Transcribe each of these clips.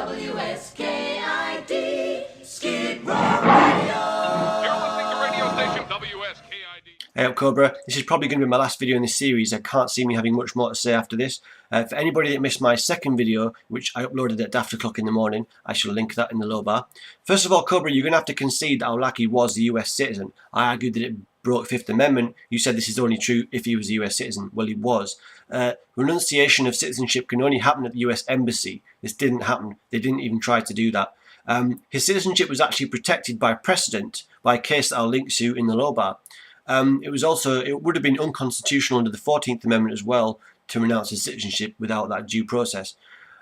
WSKID, Skid Row Radio. You're listening to radio station WSKID. Hey up Cobra, this is probably going to be my last video in this series. I can't see me having much more to say after this. For anybody that missed my second video, which I uploaded at daft o'clock in the morning, I shall link that in the low bar. First of all, Cobra, you're going to have to concede that al-Awlaki was a US citizen. I argued that it broke Fifth Amendment. You said this is only true if he was a US citizen. Well, he was. Renunciation of citizenship can only happen at the US Embassy. This didn't happen. They didn't even try to do that. His citizenship was actually protected by precedent, by a case that I'll link to in the low bar. It would have been unconstitutional under the 14th Amendment as well to renounce his citizenship without that due process.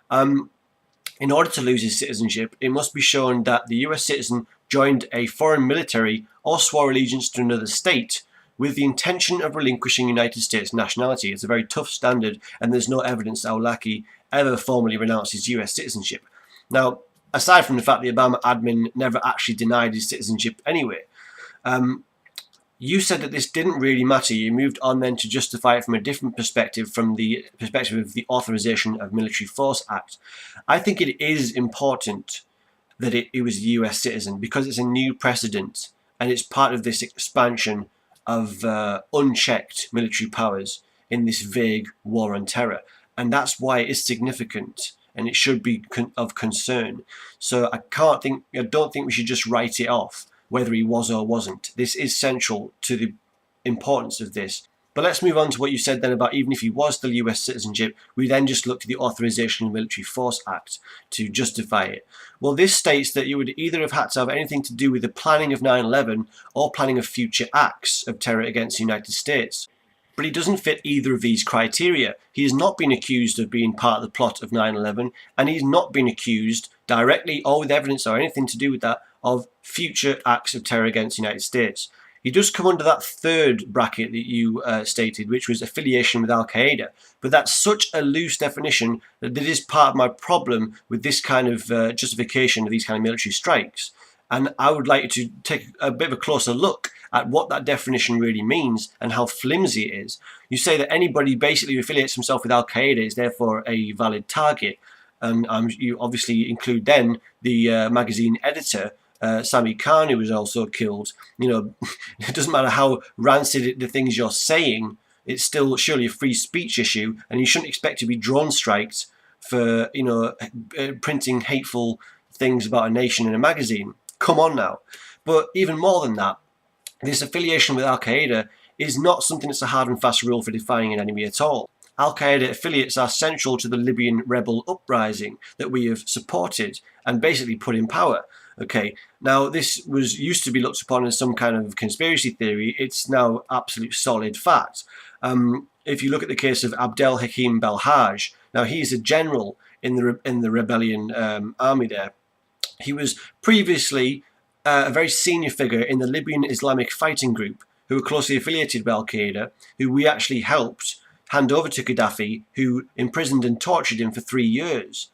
In order to lose his citizenship, it must be shown that the US citizen joined a foreign military or swore allegiance to another state with the intention of relinquishing United States nationality. It's a very tough standard, and there's no evidence that al-Awlaki ever formally renounced his US citizenship. Now, aside from the fact the Obama admin never actually denied his citizenship anyway, you said that this didn't really matter. You moved on then to justify it from a different perspective, from the perspective of the Authorization of Military Force Act. I think it is important that it was a US citizen because it's a new precedent and it's part of this expansion of unchecked military powers in this vague war on terror. And that's why it is significant and it should be of concern. So I don't think we should just write it off, whether he was or wasn't. This is central to the importance of this. But let's move on to what you said then about even if he was still US citizenship, we then just look to the Authorization of Military Force Act to justify it. Well, this states that you would either have had to have anything to do with the planning of 9/11 or planning of future acts of terror against the United States. But he doesn't fit either of these criteria. He has not been accused of being part of the plot of 9/11, and he's not been accused directly or with evidence or anything to do with that of future acts of terror against the United States. He does come under that third bracket that you stated, which was affiliation with al-Qaida. But that's such a loose definition that it is part of my problem with this kind of justification of these kind of military strikes. And I would like you to take a bit of a closer look at what that definition really means and how flimsy it is. You say that anybody basically who affiliates himself with al-Qaida is therefore a valid target. And you obviously include then the magazine editor, Sami Khan, who was also killed. You know, it doesn't matter how rancid the things you're saying, it's still surely a free speech issue, and you shouldn't expect to be drone striked for, you know, printing hateful things about a nation in a magazine. Come on now. But even more than that, this affiliation with al-Qaida is not something that's a hard and fast rule for defining an enemy at all. Al-Qaida affiliates are central to the Libyan rebel uprising that we have supported and basically put in power. Okay, now this used to be looked upon as some kind of conspiracy theory. It's now absolute solid fact. If you look at the case of Abdel Hakim Belhaj, now he's a general in the rebellion army there. He was previously a very senior figure in the Libyan Islamic Fighting Group, who were closely affiliated with al-Qaida, who we actually helped hand over to Gaddafi, who imprisoned and tortured him for 3 years.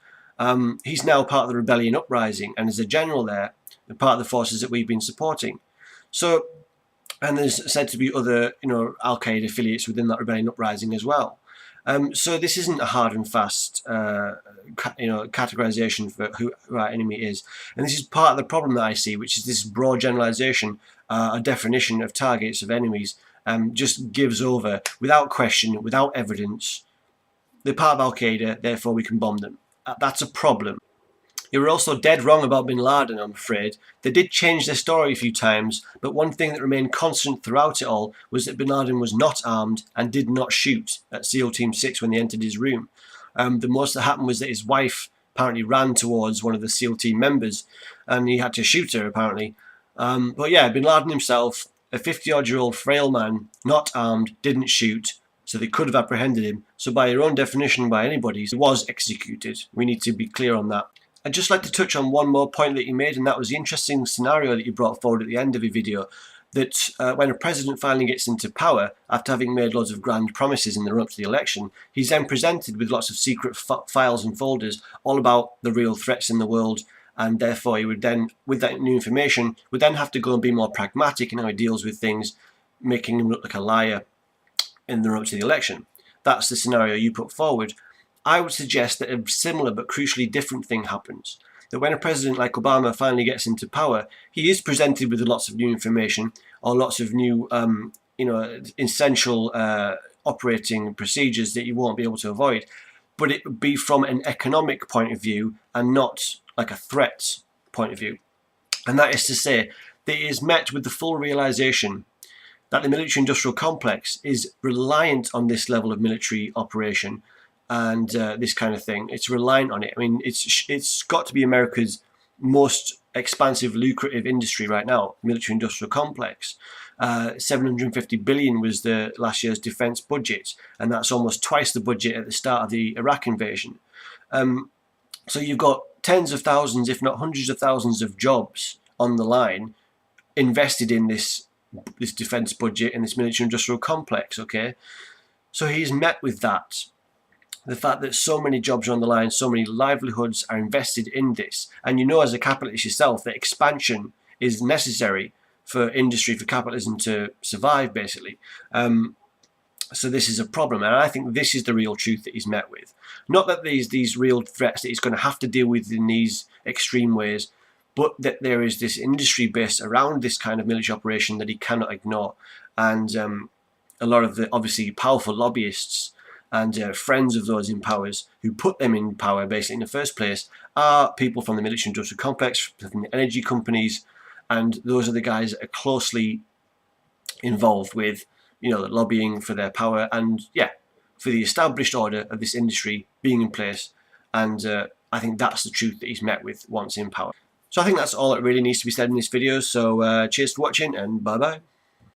He's now part of the rebellion uprising and is a general there, part of the forces that we've been supporting. So, and there's said to be other, you know, al-Qaeda affiliates within that rebellion uprising as well. So this isn't a hard and fast, categorization for who our enemy is. And this is part of the problem that I see, which is this broad generalization, a definition of targets of enemies, just gives over without question, without evidence. They're part of al-Qaeda, therefore we can bomb them. That's a problem. You were also dead wrong about bin Laden, I'm afraid. They did change their story a few times, but one thing that remained constant throughout it all was that bin Laden was not armed and did not shoot at SEAL Team 6 when they entered his room. The most that happened was that his wife apparently ran towards one of the SEAL Team members and he had to shoot her apparently. But yeah, bin Laden himself, a 50-odd-year-old frail man, not armed, didn't shoot, so they could have apprehended him. So by your own definition, by anybody's, he was executed. We need to be clear on that. I'd just like to touch on one more point that you made, and that was the interesting scenario that you brought forward at the end of your video, that when a president finally gets into power, after having made loads of grand promises in the run-up to the election, he's then presented with lots of secret files and folders all about the real threats in the world, and therefore he would then, with that new information, would then have to go and be more pragmatic in how he deals with things, making him look like a liar in the run-up to the election. That's the scenario you put forward. I would suggest that a similar but crucially different thing happens. That when a president like Obama finally gets into power, he is presented with lots of new information or lots of new, essential operating procedures that you won't be able to avoid. But it would be from an economic point of view and not like a threat point of view. And that is to say that it is met with the full realization that the military-industrial complex is reliant on this level of military operation and this kind of thing. It's reliant on it. I mean, it's got to be America's most expansive, lucrative industry right now, military-industrial complex. 750 billion was the last year's defense budget, and that's almost twice the budget at the start of the Iraq invasion. So you've got tens of thousands, if not hundreds of thousands of jobs on the line invested in this defense budget and this military-industrial complex, okay? So he's met with that. The fact that so many jobs are on the line, so many livelihoods are invested in this. And you know as a capitalist yourself that expansion is necessary for industry, for capitalism to survive, basically. So this is a problem, and I think this is the real truth that he's met with. Not that these real threats that he's going to have to deal with in these extreme ways, but that there is this industry base around this kind of military operation that he cannot ignore. And a lot of the obviously powerful lobbyists and friends of those in powers who put them in power basically in the first place are people from the military industrial complex, from the energy companies, and those are the guys that are closely involved with, the lobbying for their power and, for the established order of this industry being in place. And I think that's the truth that he's met with once in power. So I think that's all that really needs to be said in this video. So cheers for watching, and bye-bye.